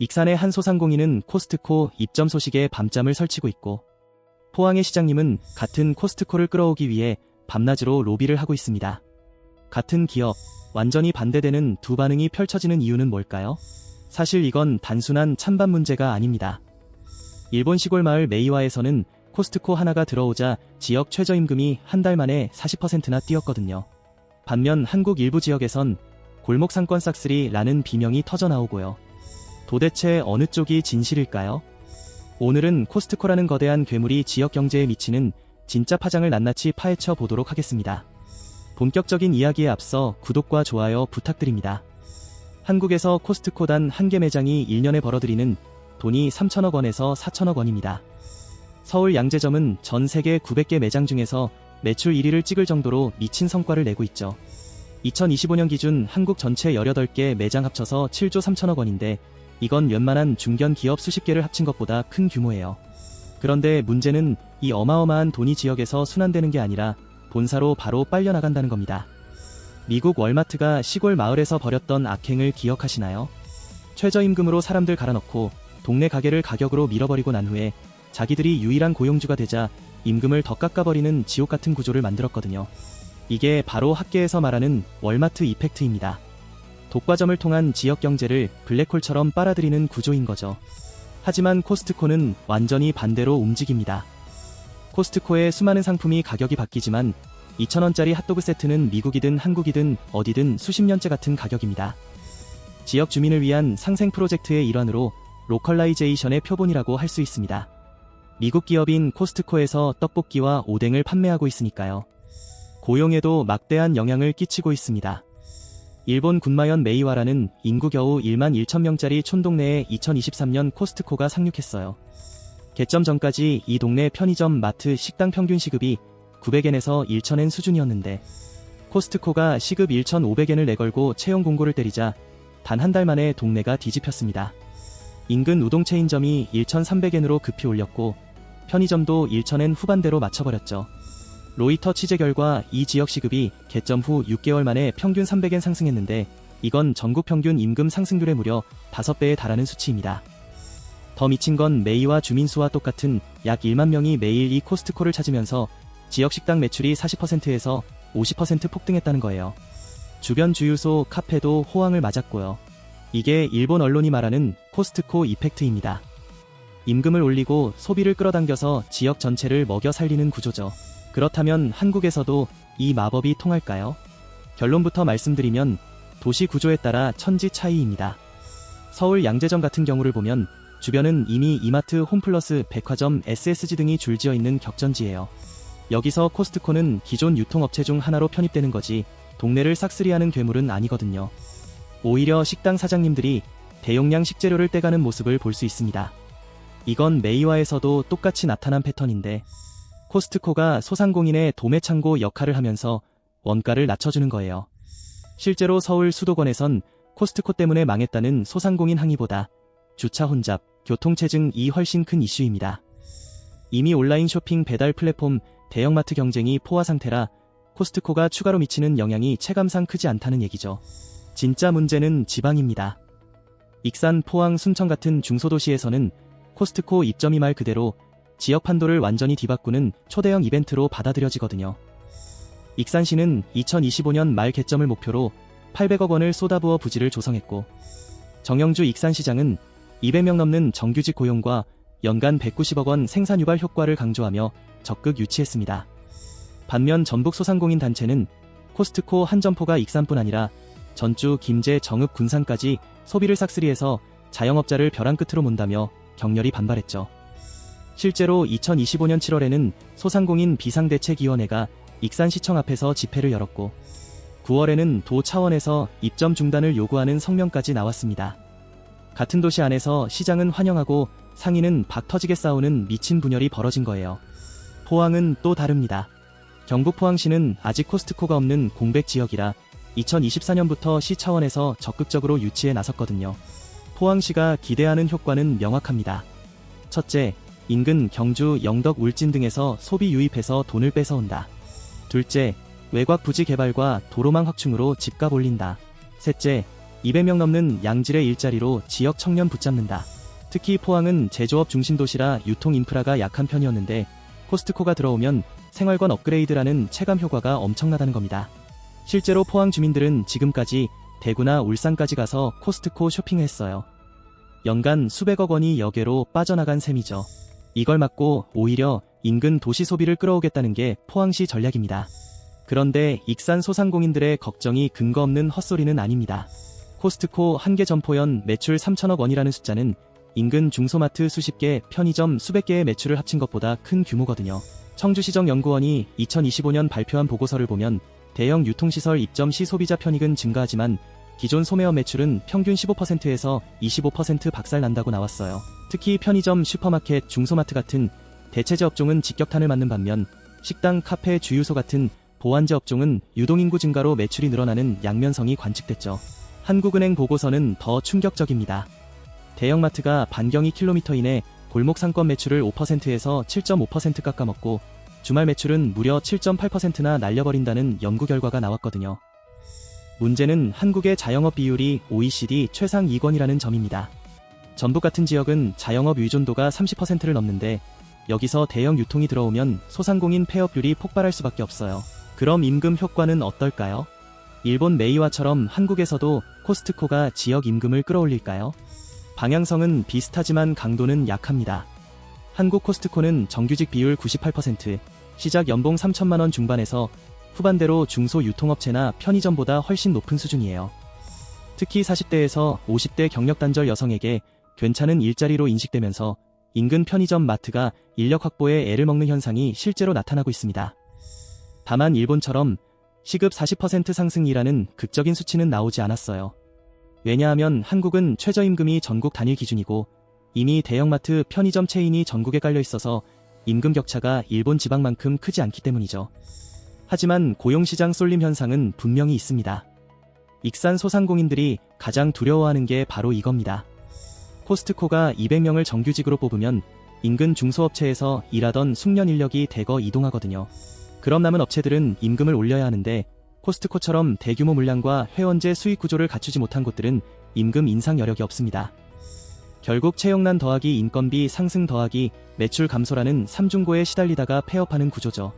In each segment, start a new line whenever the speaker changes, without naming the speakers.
익산의 한 소상공인은 코스트코 입점 소식에 밤잠을 설치고 있고, 포항의 시장님은 같은 코스트코를 끌어오기 위해 밤낮으로 로비를 하고 있습니다. 같은 기업, 완전히 반대되는 두 반응이 펼쳐지는 이유는 뭘까요? 사실 이건 단순한 찬반 문제가 아닙니다. 일본 시골 마을 메이와에서는 코스트코 하나가 들어오자 지역 최저임금이 한 달 만에 40%나 뛰었거든요. 반면 한국 일부 지역에선 골목 상권 싹쓸이라는 비명이 터져나오고요. 도대체 어느 쪽이 진실일까요? 오늘은 코스트코라는 거대한 괴물이 지역 경제에 미치는 진짜 파장을 낱낱이 파헤쳐 보도록 하겠습니다. 본격적인 이야기에 앞서 구독과 좋아요 부탁드립니다. 한국에서 코스트코 단 한 개 매장이 1년에 벌어들이는 돈이 3천억 원에서 4천억 원입니다. 서울 양재점은 전 세계 900개 매장 중에서 매출 1위를 찍을 정도로 미친 성과를 내고 있죠. 2025년 기준 한국 전체 18개 매장 합쳐서 7조 3천억 원인데 이건 웬만한 중견 기업 수십 개를 합친 것보다 큰 규모예요. 그런데 문제는 이 어마어마한 돈이 지역에서 순환되는 게 아니라 본사로 바로 빨려나간다는 겁니다. 미국 월마트가 시골 마을에서 벌였던 악행을 기억하시나요? 최저임금으로 사람들 갈아넣고 동네 가게를 가격으로 밀어버리고 난 후에 자기들이 유일한 고용주가 되자 임금을 더 깎아버리는 지옥 같은 구조를 만들었거든요. 이게 바로 학계에서 말하는 월마트 이펙트입니다. 독과점을 통한 지역 경제를 블랙홀처럼 빨아들이는 구조인 거죠. 하지만 코스트코는 완전히 반대로 움직입니다. 코스트코의 수많은 상품이 가격이 바뀌지만 2,000원짜리 핫도그 세트는 미국이든 한국이든 어디든 수십 년째 같은 가격입니다. 지역 주민을 위한 상생 프로젝트의 일환으로 로컬라이제이션의 표본이라고 할 수 있습니다. 미국 기업인 코스트코에서 떡볶이와 오뎅을 판매하고 있으니까요. 고용에도 막대한 영향을 끼치고 있습니다. 일본 군마현 메이와라는 인구 겨우 1만 1천명짜리 촌동네에 2023년 코스트코가 상륙했어요. 개점 전까지 이 동네 편의점, 마트, 식당 평균 시급이 900엔에서 1,000엔 수준이었는데 코스트코가 시급 1,500엔을 내걸고 채용 공고를 때리자 단 한 달 만에 동네가 뒤집혔습니다. 인근 우동 체인점이 1,300엔으로 급히 올렸고 편의점도 1,000엔 후반대로 맞춰버렸죠. 로이터 취재 결과 이 지역 시급이 개점 후 6개월 만에 평균 300엔 상승했는데 이건 전국 평균 임금 상승률의 무려 5배에 달하는 수치입니다. 더 미친 건 메이와 주민수와 똑같은 약 1만 명이 매일 이 코스트코를 찾으면서 지역 식당 매출이 40%에서 50% 폭등했다는 거예요. 주변 주유소, 카페도 호황을 맞았고요. 이게 일본 언론이 말하는 코스트코 이펙트입니다. 임금을 올리고 소비를 끌어당겨서 지역 전체를 먹여 살리는 구조죠. 그렇다면 한국에서도 이 마법이 통할까요? 결론부터 말씀드리면 도시 구조에 따라 천지 차이입니다. 서울 양재점 같은 경우를 보면 주변은 이미 이마트, 홈플러스, 백화점, SSG 등이 줄지어 있는 격전지예요. 여기서 코스트코는 기존 유통업체 중 하나로 편입되는 거지 동네를 싹쓸이하는 괴물은 아니거든요. 오히려 식당 사장님들이 대용량 식재료를 떼가는 모습을 볼 수 있습니다. 이건 메이와에서도 똑같이 나타난 패턴인데 코스트코가 소상공인의 도매창고 역할을 하면서 원가를 낮춰주는 거예요. 실제로 서울 수도권에선 코스트코 때문에 망했다는 소상공인 항의보다 주차 혼잡, 교통체증이 훨씬 큰 이슈입니다. 이미 온라인 쇼핑 배달 플랫폼 대형마트 경쟁이 포화 상태라 코스트코가 추가로 미치는 영향이 체감상 크지 않다는 얘기죠. 진짜 문제는 지방입니다. 익산, 포항, 순천 같은 중소도시에서는 코스트코 입점이 말 그대로 지역 판도를 완전히 뒤바꾸는 초대형 이벤트로 받아들여지거든요. 익산시는 2025년 말 개점을 목표로 800억 원을 쏟아부어 부지를 조성했고 정영주 익산시장은 200명 넘는 정규직 고용과 연간 190억 원 생산 유발 효과를 강조하며 적극 유치했습니다. 반면 전북 소상공인 단체는 코스트코 한 점포가 익산뿐 아니라 전주, 김제, 정읍, 군산까지 소비를 싹쓸이해서 자영업자를 벼랑 끝으로 몬다며 격렬히 반발했죠. 실제로 2025년 7월에는 소상공인 비상대책위원회가 익산시청 앞에서 집회를 열었고 9월에는 도 차원에서 입점 중단을 요구하는 성명까지 나왔습니다. 같은 도시 안에서 시장은 환영하고 상인은 박 터지게 싸우는 미친 분열이 벌어진 거예요. 포항은 또 다릅니다. 경북 포항시는 아직 코스트코가 없는 공백 지역이라 2024년부터 시 차원에서 적극적으로 유치에 나섰거든요. 포항시가 기대하는 효과는 명확합니다. 첫째, 인근 경주, 영덕, 울진 등에서 소비 유입해서 돈을 뺏어온다. 둘째, 외곽 부지 개발과 도로망 확충으로 집값 올린다. 셋째, 200명 넘는 양질의 일자리로 지역 청년 붙잡는다. 특히 포항은 제조업 중심 도시라 유통 인프라가 약한 편이었는데 코스트코가 들어오면 생활권 업그레이드라는 체감 효과가 엄청나다는 겁니다. 실제로 포항 주민들은 지금까지 대구나 울산까지 가서 코스트코 쇼핑했어요. 연간 수백억 원이 여계로 빠져나간 셈이죠. 이걸 막고 오히려 인근 도시 소비를 끌어오겠다는 게 포항시 전략입니다. 그런데 익산 소상공인들의 걱정이 근거 없는 헛소리는 아닙니다. 코스트코 한 개 점포연 매출 3천억 원이라는 숫자는 인근 중소마트 수십 개, 편의점 수백 개의 매출을 합친 것보다 큰 규모거든요. 청주시정연구원이 2025년 발표한 보고서를 보면 대형 유통시설 입점 시 소비자 편익은 증가하지만 기존 소매업 매출은 평균 15%에서 25% 박살난다고 나왔어요. 특히 편의점, 슈퍼마켓, 중소마트 같은 대체재 업종은 직격탄을 맞는 반면 식당, 카페, 주유소 같은 보안제 업종은 유동인구 증가로 매출이 늘어나는 양면성이 관측됐죠. 한국은행 보고서는 더 충격적입니다. 대형마트가 반경 2km 이내 골목 상권 매출을 5%에서 7.5% 깎아먹고 주말 매출은 무려 7.8%나 날려버린다는 연구 결과가 나왔거든요. 문제는 한국의 자영업 비율이 OECD 최상 2권이라는 점입니다. 전북 같은 지역은 자영업 의존도가 30%를 넘는데 여기서 대형 유통이 들어오면 소상공인 폐업률이 폭발할 수밖에 없어요. 그럼 임금 효과는 어떨까요? 일본 메이와처럼 한국에서도 코스트코가 지역 임금을 끌어올릴까요? 방향성은 비슷하지만 강도는 약합니다. 한국 코스트코는 정규직 비율 98%, 시작 연봉 3천만 원 중반에서 후반대로 중소 유통업체나 편의점보다 훨씬 높은 수준이에요. 특히 40대에서 50대 경력 단절 여성에게 괜찮은 일자리로 인식되면서 인근 편의점 마트가 인력 확보에 애를 먹는 현상이 실제로 나타나고 있습니다. 다만 일본처럼 시급 40% 상승이라는 극적인 수치는 나오지 않았어요. 왜냐하면 한국은 최저임금이 전국 단일 기준이고 이미 대형마트 편의점 체인이 전국에 깔려 있어서 임금 격차가 일본 지방만큼 크지 않기 때문이죠. 하지만 고용시장 쏠림 현상은 분명히 있습니다. 익산 소상공인들이 가장 두려워하는 게 바로 이겁니다. 코스트코가 200명을 정규직으로 뽑으면 인근 중소업체에서 일하던 숙련 인력이 대거 이동하거든요. 그럼 남은 업체들은 임금을 올려야 하는데 코스트코처럼 대규모 물량과 회원제 수익 구조를 갖추지 못한 곳들은 임금 인상 여력이 없습니다. 결국 채용난 더하기 인건비 상승 더하기 매출 감소라는 삼중고에 시달리다가 폐업하는 구조죠.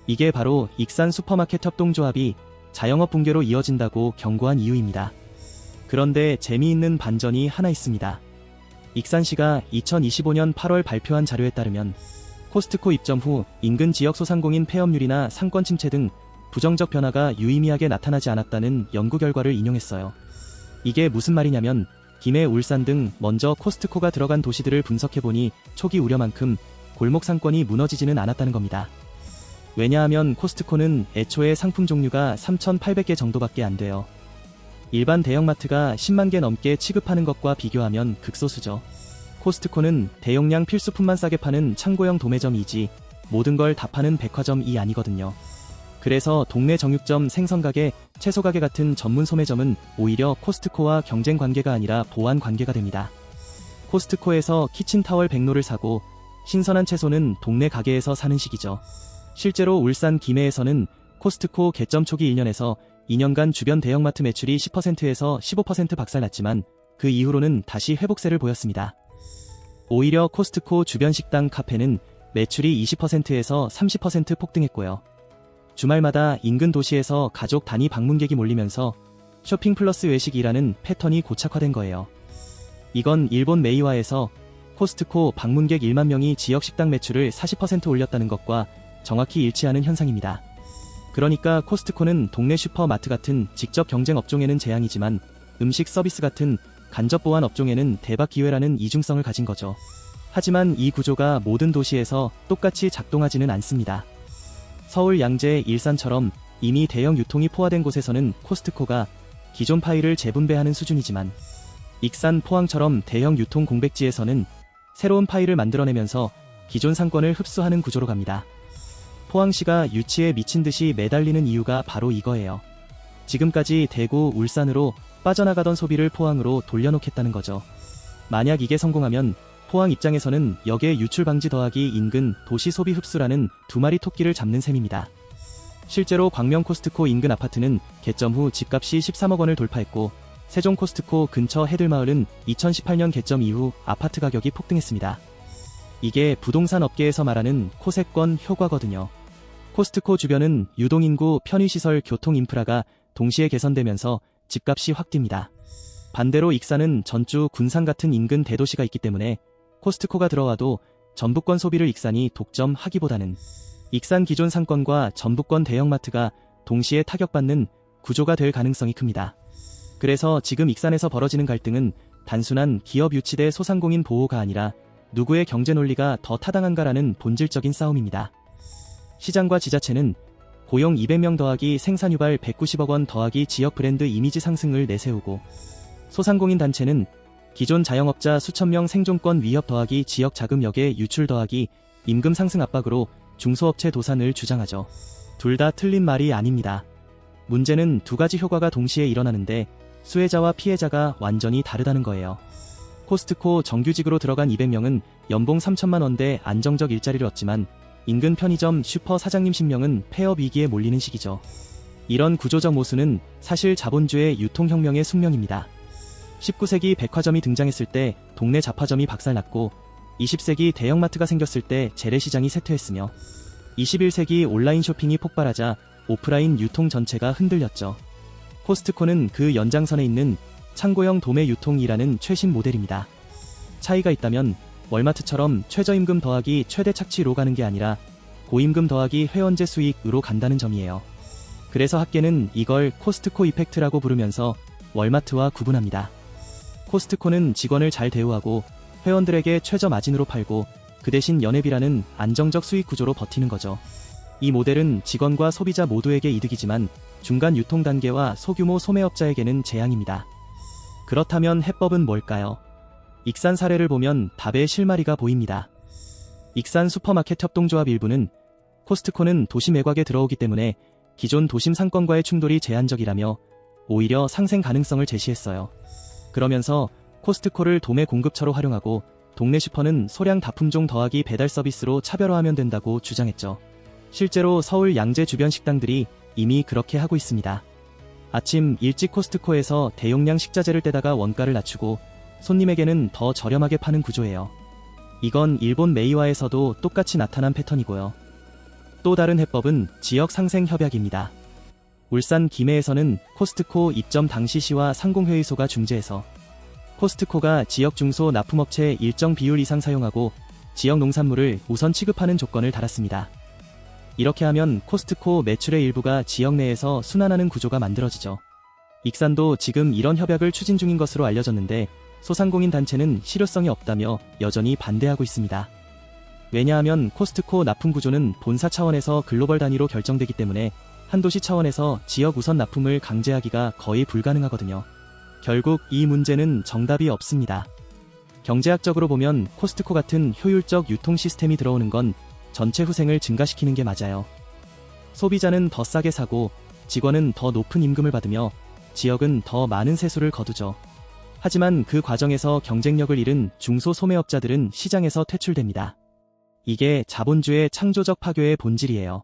이게 바로 익산 슈퍼마켓 협동조합이 자영업 붕괴로 이어진다고 경고한 이유입니다. 그런데 재미있는 반전이 하나 있습니다. 익산시가 2025년 8월 발표한 자료에 따르면 코스트코 입점 후 인근 지역 소상공인 폐업률이나 상권 침체 등 부정적 변화가 유의미하게 나타나지 않았다는 연구 결과를 인용했어요. 이게 무슨 말이냐면 김해, 울산 등 먼저 코스트코가 들어간 도시들을 분석해보니 초기 우려만큼 골목 상권이 무너지지는 않았다는 겁니다. 왜냐하면 코스트코는 애초에 상품 종류가 3,800개 정도밖에 안 돼요. 일반 대형마트가 10만 개 넘게 취급하는 것과 비교하면 극소수죠. 코스트코는 대용량 필수품만 싸게 파는 창고형 도매점이지 모든 걸 다 파는 백화점이 아니거든요. 그래서 동네 정육점, 생선가게, 채소가게 같은 전문 소매점은 오히려 코스트코와 경쟁 관계가 아니라 보완 관계가 됩니다. 코스트코에서 키친타월 100노를 사고 신선한 채소는 동네 가게에서 사는 식이죠. 실제로 울산 김해에서는 코스트코 개점 초기 1년에서 2년간 주변 대형마트 매출이 10%에서 15% 박살났지만 그 이후로는 다시 회복세를 보였습니다. 오히려 코스트코 주변 식당, 카페는 매출이 20%에서 30% 폭등했고요. 주말마다 인근 도시에서 가족 단위 방문객이 몰리면서 쇼핑 플러스 외식이라는 패턴이 고착화된 거예요. 이건 일본 메이와에서 코스트코 방문객 1만 명이 지역 식당 매출을 40% 올렸다는 것과 정확히 일치하는 현상입니다. 그러니까 코스트코는 동네 슈퍼마트 같은 직접 경쟁 업종에는 재앙이지만 음식 서비스 같은 간접 보완 업종에는 대박 기회라는 이중성을 가진 거죠. 하지만 이 구조가 모든 도시에서 똑같이 작동하지는 않습니다. 서울, 양재, 일산처럼 이미 대형 유통이 포화된 곳에서는 코스트코가 기존 파일을 재분배하는 수준이지만 익산, 포항처럼 대형 유통 공백지에서는 새로운 파일을 만들어내면서 기존 상권을 흡수하는 구조로 갑니다. 포항시가 유치에 미친 듯이 매달리는 이유가 바로 이거예요. 지금까지 대구, 울산으로 빠져나가던 소비를 포항으로 돌려놓겠다는 거죠. 만약 이게 성공하면 포항 입장에서는 역의 유출 방지 더하기 인근 도시 소비 흡수라는 두 마리 토끼를 잡는 셈입니다. 실제로 광명 코스트코 인근 아파트는 개점 후 집값이 13억 원을 돌파했고 세종 코스트코 근처 해들마을은 2018년 개점 이후 아파트 가격이 폭등했습니다. 이게 부동산 업계에서 말하는 코세권 효과거든요. 코스트코 주변은 유동인구, 편의시설, 교통 인프라가 동시에 개선되면서 집값이 확 뜁니다. 반대로 익산은 전주, 군산 같은 인근 대도시가 있기 때문에 코스트코가 들어와도 전북권 소비를 익산이 독점하기보다는 익산 기존 상권과 전북권 대형마트가 동시에 타격받는 구조가 될 가능성이 큽니다. 그래서 지금 익산에서 벌어지는 갈등은 단순한 기업 유치 대 소상공인 보호가 아니라 누구의 경제 논리가 더 타당한가라는 본질적인 싸움입니다. 시장과 지자체는 고용 200명 더하기 생산 유발 190억 원 더하기 지역 브랜드 이미지 상승을 내세우고, 소상공인 단체는 기존 자영업자 수천 명 생존권 위협 더하기 지역 자금 역의 유출 더하기 임금 상승 압박으로 중소업체 도산을 주장하죠. 둘 다 틀린 말이 아닙니다. 문제는 두 가지 효과가 동시에 일어나는데 수혜자와 피해자가 완전히 다르다는 거예요. 코스트코 정규직으로 들어간 200명은 연봉 3천만 원대 안정적 일자리를 얻지만 인근 편의점 슈퍼 사장님 10명은 폐업 위기에 몰리는 시기죠. 이런 구조적 모순은 사실 자본주의 유통혁명의 숙명입니다. 19세기 백화점이 등장했을 때 동네 잡화점이 박살났고, 20세기 대형마트가 생겼을 때 재래시장이 쇠퇴했으며, 21세기 온라인 쇼핑이 폭발하자 오프라인 유통 전체가 흔들렸죠. 코스트코는 그 연장선에 있는 창고형 도매 유통이라는 최신 모델입니다. 차이가 있다면 월마트처럼 최저임금 더하기 최대 착취로 가는 게 아니라 고임금 더하기 회원제 수익으로 간다는 점이에요. 그래서 학계는 이걸 코스트코 이펙트라고 부르면서 월마트와 구분합니다. 코스트코는 직원을 잘 대우하고 회원들에게 최저 마진으로 팔고 그 대신 연회비라는 안정적 수익 구조로 버티는 거죠. 이 모델은 직원과 소비자 모두에게 이득이지만 중간 유통 단계와 소규모 소매업자에게는 재앙입니다. 그렇다면 해법은 뭘까요? 익산 사례를 보면 답의 실마리가 보입니다. 익산 슈퍼마켓 협동조합 일부는 코스트코는 도심 외곽에 들어오기 때문에 기존 도심 상권과의 충돌이 제한적이라며 오히려 상생 가능성을 제시했어요. 그러면서 코스트코를 도매 공급처로 활용하고 동네 슈퍼는 소량 다품종 더하기 배달 서비스로 차별화하면 된다고 주장했죠. 실제로 서울 양재 주변 식당들이 이미 그렇게 하고 있습니다. 아침 일찍 코스트코에서 대용량 식자재를 떼다가 원가를 낮추고 손님에게는 더 저렴하게 파는 구조예요. 이건 일본 메이와에서도 똑같이 나타난 패턴이고요. 또 다른 해법은 지역 상생 협약입니다. 울산 김해에서는 코스트코 입점 당시 시와 상공회의소가 중재해서 코스트코가 지역 중소 납품업체에 일정 비율 이상 사용하고 지역 농산물을 우선 취급하는 조건을 달았습니다. 이렇게 하면 코스트코 매출의 일부가 지역 내에서 순환하는 구조가 만들어지죠. 익산도 지금 이런 협약을 추진 중인 것으로 알려졌는데 소상공인 단체는 실효성이 없다며 여전히 반대하고 있습니다. 왜냐하면 코스트코 납품 구조는 본사 차원에서 글로벌 단위로 결정되기 때문에 한 도시 차원에서 지역 우선 납품을 강제하기가 거의 불가능하거든요. 결국 이 문제는 정답이 없습니다. 경제학적으로 보면 코스트코 같은 효율적 유통 시스템이 들어오는 건 전체 후생을 증가시키는 게 맞아요. 소비자는 더 싸게 사고 직원은 더 높은 임금을 받으며 지역은 더 많은 세수를 거두죠. 하지만 그 과정에서 경쟁력을 잃은 중소소매업자들은 시장에서 퇴출됩니다. 이게 자본주의 창조적 파괴의 본질이에요.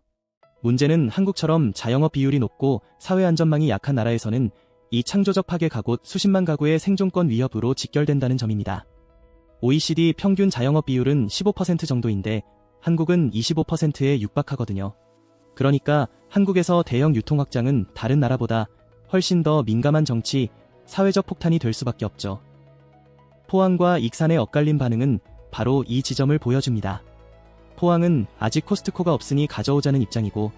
문제는 한국처럼 자영업 비율이 높고 사회 안전망이 약한 나라에서는 이 창조적 파괴가 곧 수십만 가구의 생존권 위협으로 직결된다는 점입니다. OECD 평균 자영업 비율은 15% 정도인데 한국은 25%에 육박하거든요. 그러니까 한국에서 대형 유통 확장은 다른 나라보다 훨씬 더 민감한 정치, 사회적 폭탄이 될 수밖에 없죠. 포항과 익산의 엇갈린 반응은 바로 이 지점을 보여줍니다. 포항은 아직 코스트코가 없으니 가져오자는 입장이고,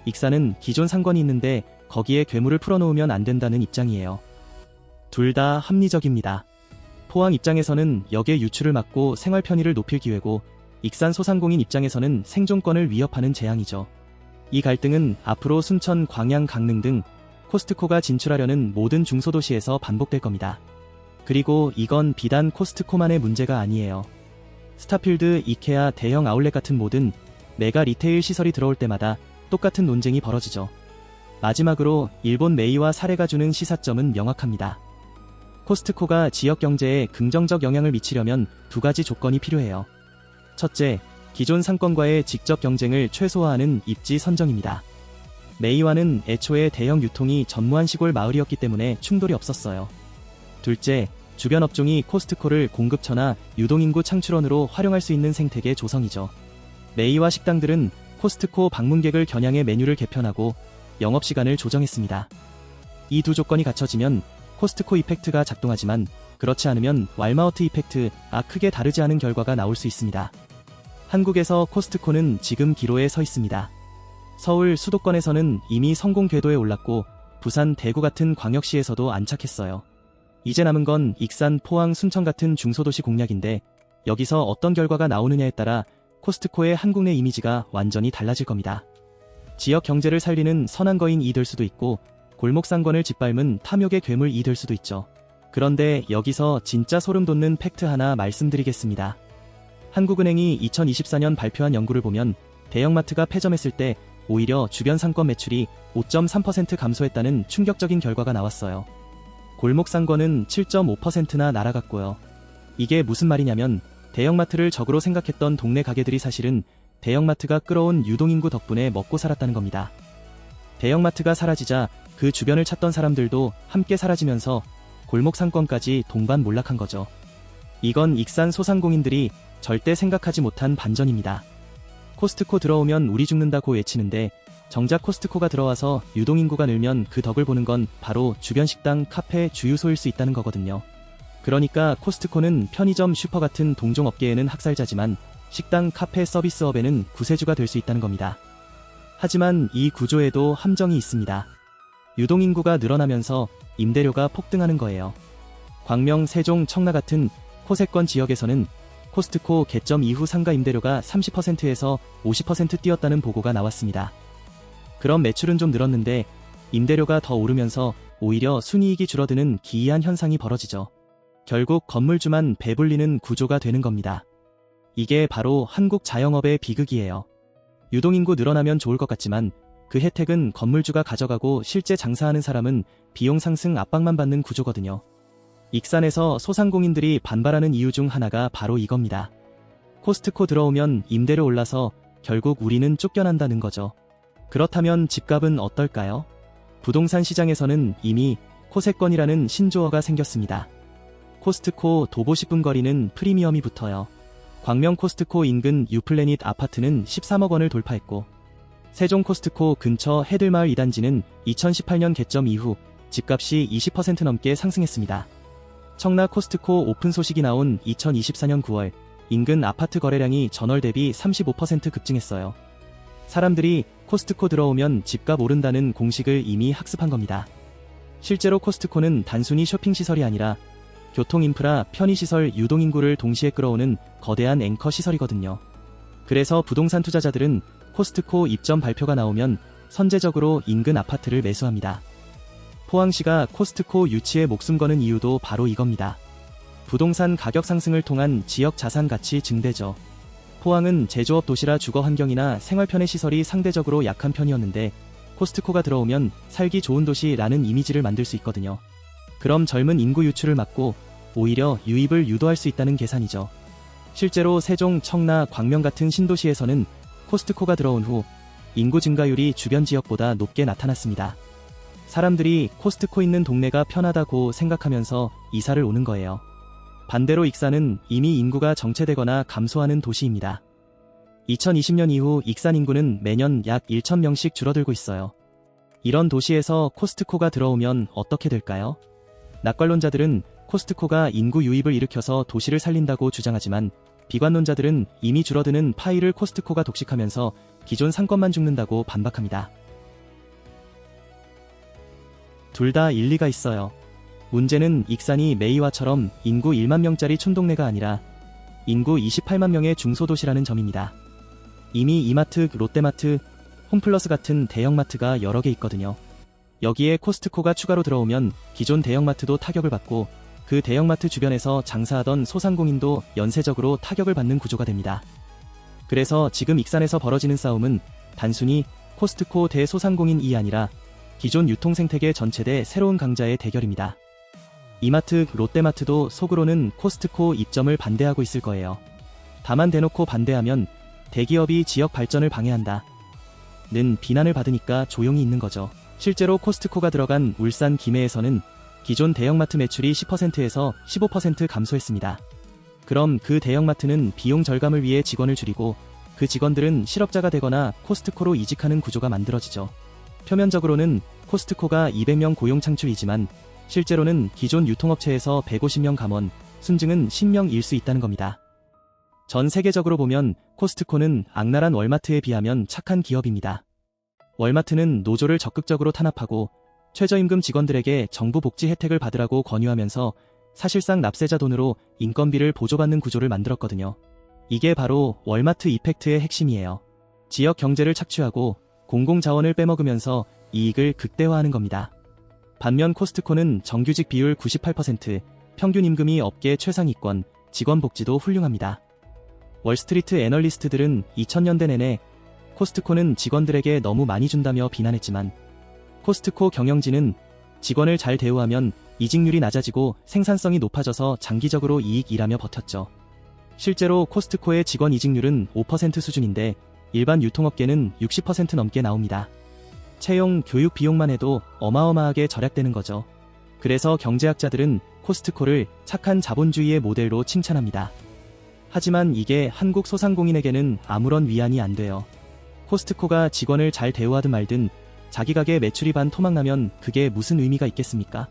익산은 기존 상권이 있는데 거기에 괴물을 풀어놓으면 안 된다는 입장이에요. 둘 다 합리적입니다. 포항 입장에서는 역의 유출을 막고 생활 편의를 높일 기회고, 익산 소상공인 입장에서는 생존권을 위협하는 재앙이죠. 이 갈등은 앞으로 순천, 광양, 강릉 등 코스트코가 진출하려는 모든 중소도시에서 반복될 겁니다. 그리고 이건 비단 코스트코만의 문제가 아니에요. 스타필드, 이케아, 대형 아울렛 같은 모든 메가 리테일 시설이 들어올 때마다 똑같은 논쟁이 벌어지죠. 마지막으로 일본 메이와 사례가 주는 시사점은 명확합니다. 코스트코가 지역 경제에 긍정적 영향을 미치려면 두 가지 조건이 필요해요. 첫째, 기존 상권과의 직접 경쟁을 최소화하는 입지 선정입니다. 메이와는 애초에 대형 유통이 전무한 시골 마을이었기 때문에 충돌이 없었어요. 둘째, 주변 업종이 코스트코를 공급처나 유동인구 창출원으로 활용할 수 있는 생태계 조성이죠. 메이와 식당들은 코스트코 방문객을 겨냥해 메뉴를 개편하고 영업시간을 조정했습니다. 이 두 조건이 갖춰지면 코스트코 이펙트가 작동하지만 그렇지 않으면 왈마트 이펙트와 크게 다르지 않은 결과가 나올 수 있습니다. 한국에서 코스트코는 지금 기로에 서 있습니다. 서울 수도권에서는 이미 성공 궤도에 올랐고 부산, 대구 같은 광역시에서도 안착했어요. 이제 남은 건 익산, 포항, 순천 같은 중소도시 공략인데 여기서 어떤 결과가 나오느냐에 따라 코스트코의 한국 내 이미지가 완전히 달라질 겁니다. 지역 경제를 살리는 선한 거인이 될 수도 있고 골목 상권을 짓밟은 탐욕의 괴물이 될 수도 있죠. 그런데 여기서 진짜 소름 돋는 팩트 하나 말씀드리겠습니다. 한국은행이 2024년 발표한 연구를 보면 대형마트가 폐점했을 때 오히려 주변 상권 매출이 5.3% 감소했다는 충격적인 결과가 나왔어요. 골목 상권은 7.5%나 날아갔고요. 이게 무슨 말이냐면 대형마트를 적으로 생각했던 동네 가게들이 사실은 대형마트가 끌어온 유동인구 덕분에 먹고 살았다는 겁니다. 대형마트가 사라지자 그 주변을 찾던 사람들도 함께 사라지면서 골목 상권까지 동반몰락한 거죠. 이건 익산 소상공인들이 절대 생각하지 못한 반전입니다. 코스트코 들어오면 우리 죽는다고 외치는데 정작 코스트코가 들어와서 유동인구가 늘면 그 덕을 보는 건 바로 주변 식당, 카페, 주유소일 수 있다는 거거든요. 그러니까 코스트코는 편의점, 슈퍼 같은 동종업계에는 학살자지만 식당, 카페, 서비스업에는 구세주가 될 수 있다는 겁니다. 하지만 이 구조에도 함정이 있습니다. 유동인구가 늘어나면서 임대료가 폭등하는 거예요. 광명, 세종, 청라 같은 코세권 지역에서는 코스트코 개점 이후 상가 임대료가 30%에서 50% 뛰었다는 보고가 나왔습니다. 그럼 매출은 좀 늘었는데 임대료가 더 오르면서 오히려 순이익이 줄어드는 기이한 현상이 벌어지죠. 결국 건물주만 배불리는 구조가 되는 겁니다. 이게 바로 한국 자영업의 비극이에요. 유동인구 늘어나면 좋을 것 같지만 그 혜택은 건물주가 가져가고 실제 장사하는 사람은 비용 상승 압박만 받는 구조거든요. 익산에서 소상공인들이 반발하는 이유 중 하나가 바로 이겁니다. 코스트코 들어오면 임대료 올라서 결국 우리는 쫓겨난다는 거죠. 그렇다면 집값은 어떨까요? 부동산 시장에서는 이미 코세권이라는 신조어가 생겼습니다. 코스트코 도보 10분 거리는 프리미엄이 붙어요. 광명 코스트코 인근 유플래닛 아파트는 13억 원을 돌파했고 세종 코스트코 근처 해들마을 2단지는 2018년 개점 이후 집값이 20% 넘게 상승했습니다. 청라 코스트코 오픈 소식이 나온 2024년 9월 인근 아파트 거래량이 전월 대비 35% 급증했어요. 사람들이 코스트코 들어오면 집값 오른다는 공식을 이미 학습한 겁니다. 실제로 코스트코는 단순히 쇼핑시설이 아니라 교통인프라, 편의시설, 유동인구를 동시에 끌어오는 거대한 앵커 시설이거든요. 그래서 부동산 투자자들은 코스트코 입점 발표가 나오면 선제적으로 인근 아파트를 매수합니다. 포항시가 코스트코 유치에 목숨 거는 이유도 바로 이겁니다. 부동산 가격 상승을 통한 지역 자산 가치 증대죠. 포항은 제조업 도시라 주거 환경이나 생활 편의 시설이 상대적으로 약한 편이었는데 코스트코가 들어오면 살기 좋은 도시라는 이미지를 만들 수 있거든요. 그럼 젊은 인구 유출을 막고 오히려 유입을 유도할 수 있다는 계산이죠. 실제로 세종, 청라, 광명 같은 신도시에서는 코스트코가 들어온 후 인구 증가율이 주변 지역보다 높게 나타났습니다. 사람들이 코스트코 있는 동네가 편하다고 생각하면서 이사를 오는 거예요. 반대로 익산은 이미 인구가 정체되거나 감소하는 도시입니다. 2020년 이후 익산 인구는 매년 약 1,000명씩 줄어들고 있어요. 이런 도시에서 코스트코가 들어오면 어떻게 될까요? 낙관론자들은 코스트코가 인구 유입을 일으켜서 도시를 살린다고 주장하지만 비관론자들은 이미 줄어드는 파이를 코스트코가 독식하면서 기존 상권만 죽는다고 반박합니다. 둘 다 일리가 있어요. 문제는 익산이 메이와처럼 인구 1만 명짜리 촌동네가 아니라 인구 28만 명의 중소도시라는 점입니다. 이미 이마트, 롯데마트, 홈플러스 같은 대형마트가 여러 개 있거든요. 여기에 코스트코가 추가로 들어오면 기존 대형마트도 타격을 받고 그 대형마트 주변에서 장사하던 소상공인도 연쇄적으로 타격을 받는 구조가 됩니다. 그래서 지금 익산에서 벌어지는 싸움은 단순히 코스트코 대 소상공인이 아니라 기존 유통생태계 전체 대 새로운 강자의 대결입니다. 이마트, 롯데마트도 속으로는 코스트코 입점을 반대하고 있을 거예요. 다만 대놓고 반대하면 대기업이 지역 발전을 방해한다 는 비난을 받으니까 조용히 있는 거죠. 실제로 코스트코가 들어간 울산 김해에서는 기존 대형마트 매출이 10%에서 15% 감소했습니다. 그럼 그 대형마트는 비용 절감을 위해 직원을 줄이고 그 직원들은 실업자가 되거나 코스트코로 이직하는 구조가 만들어지죠. 표면적으로는 코스트코가 200명 고용 창출이지만 실제로는 기존 유통업체에서 150명 감원, 순증은 10명일 수 있다는 겁니다. 전 세계적으로 보면 코스트코는 악랄한 월마트에 비하면 착한 기업입니다. 월마트는 노조를 적극적으로 탄압하고 최저임금 직원들에게 정부 복지 혜택을 받으라고 권유하면서 사실상 납세자 돈으로 인건비를 보조받는 구조를 만들었거든요. 이게 바로 월마트 이펙트의 핵심이에요. 지역 경제를 착취하고 공공자원을 빼먹으면서 이익을 극대화하는 겁니다. 반면 코스트코는 정규직 비율 98%, 평균 임금이 업계 최상위권, 직원 복지도 훌륭합니다. 월스트리트 애널리스트들은 2000년대 내내 코스트코는 직원들에게 너무 많이 준다며 비난했지만 코스트코 경영진은 직원을 잘 대우하면 이직률이 낮아지고 생산성이 높아져서 장기적으로 이익이라며 버텼죠. 실제로 코스트코의 직원 이직률은 5% 수준인데 일반 유통업계는 60% 넘게 나옵니다. 채용, 교육 비용만 해도 어마어마하게 절약되는 거죠. 그래서 경제학자들은 코스트코를 착한 자본주의의 모델로 칭찬합니다. 하지만 이게 한국 소상공인에게는 아무런 위안이 안 돼요. 코스트코가 직원을 잘 대우하든 말든 자기 가게 매출이 반 토막나면 그게 무슨 의미가 있겠습니까?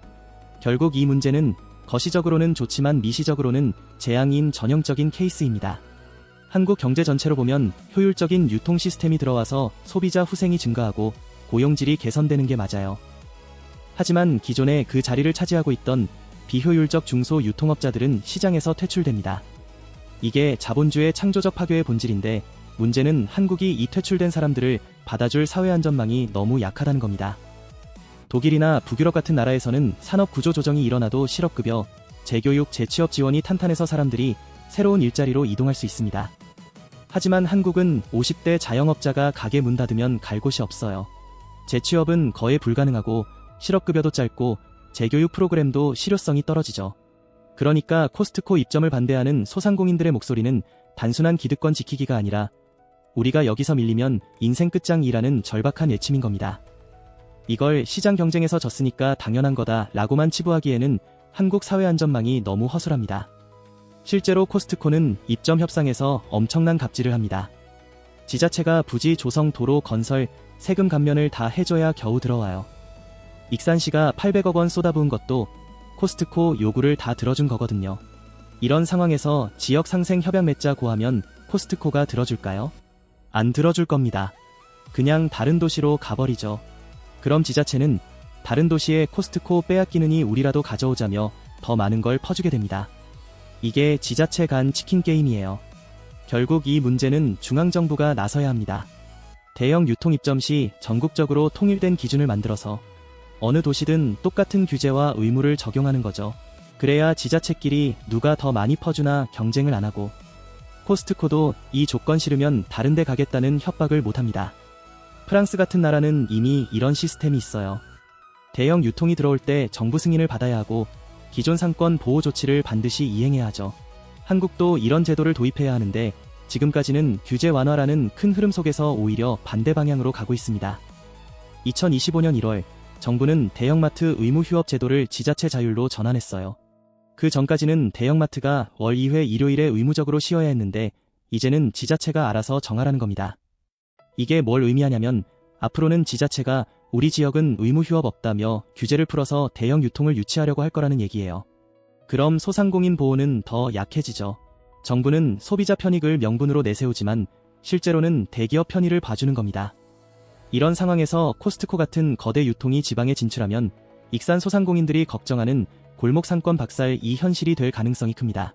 결국 이 문제는 거시적으로는 좋지만 미시적으로는 재앙인 전형적인 케이스입니다. 한국 경제 전체로 보면 효율적인 유통 시스템이 들어와서 소비자 후생이 증가하고 고용질이 개선되는 게 맞아요. 하지만 기존에 그 자리를 차지하고 있던 비효율적 중소 유통업자들은 시장에서 퇴출됩니다. 이게 자본주의 창조적 파괴의 본질인데 문제는 한국이 이 퇴출된 사람들을 받아줄 사회안전망이 너무 약하다는 겁니다. 독일이나 북유럽 같은 나라에서는 산업 구조 조정이 일어나도 실업급여, 재교육, 재취업 지원이 탄탄해서 사람들이 새로운 일자리로 이동할 수 있습니다. 하지만 한국은 50대 자영업자가 가게 문 닫으면 갈 곳이 없어요. 재취업은 거의 불가능하고 실업급여도 짧고 재교육 프로그램도 실효성이 떨어지죠. 그러니까 코스트코 입점을 반대하는 소상공인들의 목소리는 단순한 기득권 지키기가 아니라 우리가 여기서 밀리면 인생 끝장이라는 절박한 외침인 겁니다. 이걸 시장 경쟁에서 졌으니까 당연한 거다 라고만 치부하기에는 한국 사회안전망이 너무 허술합니다. 실제로 코스트코는 입점 협상에서 엄청난 갑질을 합니다. 지자체가 부지 조성, 도로 건설, 세금 감면을 다 해줘야 겨우 들어와요. 익산시가 800억 원 쏟아부은 것도 코스트코 요구를 다 들어준 거거든요. 이런 상황에서 지역 상생 협약 맺자 고하면 코스트코가 들어줄까요? 안 들어줄 겁니다. 그냥 다른 도시로 가버리죠. 그럼 지자체는 다른 도시에 코스트코 빼앗기느니 우리라도 가져오자며 더 많은 걸 퍼주게 됩니다. 이게 지자체 간 치킨 게임이에요. 결국 이 문제는 중앙정부가 나서야 합니다. 대형 유통 입점 시 전국적으로 통일된 기준을 만들어서 어느 도시든 똑같은 규제와 의무를 적용하는 거죠. 그래야 지자체끼리 누가 더 많이 퍼주나 경쟁을 안 하고 코스트코도 이 조건 싫으면 다른 데 가겠다는 협박을 못합니다. 프랑스 같은 나라는 이미 이런 시스템이 있어요. 대형 유통이 들어올 때 정부 승인을 받아야 하고 기존 상권 보호 조치를 반드시 이행해야 하죠. 한국도 이런 제도를 도입해야 하는데 지금까지는 규제 완화라는 큰 흐름 속에서 오히려 반대 방향으로 가고 있습니다. 2025년 1월 정부는 대형마트 의무 휴업 제도를 지자체 자율로 전환했어요. 그 전까지는 대형마트가 월 2회 일요일에 의무적으로 쉬어야 했는데 이제는 지자체가 알아서 정하라는 겁니다. 이게 뭘 의미하냐면 앞으로는 지자체가 우리 지역은 의무 휴업 없다며 규제를 풀어서 대형 유통을 유치하려고 할 거라는 얘기예요. 그럼 소상공인 보호는 더 약해지죠. 정부는 소비자 편익을 명분으로 내세우지만 실제로는 대기업 편의를 봐주는 겁니다. 이런 상황에서 코스트코 같은 거대 유통이 지방에 진출하면 익산 소상공인들이 걱정하는 골목 상권 박살 이 현실이 될 가능성이 큽니다.